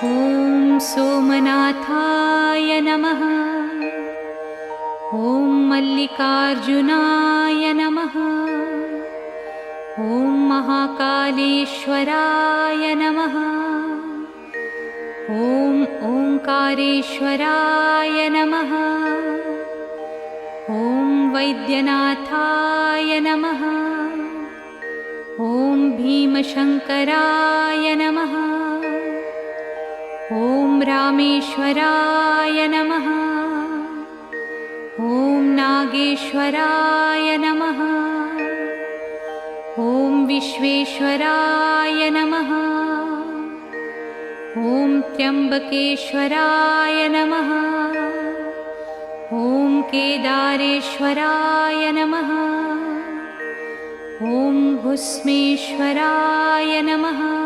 ॐ सोमनाथाय नमः। ॐ मल्लिकार्जुनाय नमः। ॐ महाकालेश्वराय नमः। ॐ ओंकारेश्वराय नमः। ॐ वैद्यनाथाय नमः। ॐ भीमशंकराय नमः। ॐ रामेश्वराय नमः। ॐ नागेश्वराय नमः। ॐ विश्वेश्वराय नमः। ॐ त्र्यंबकेश्वराय नमः। ॐ केदारेश्वराय नमः। ॐ भुस्मेश्वराय नमः।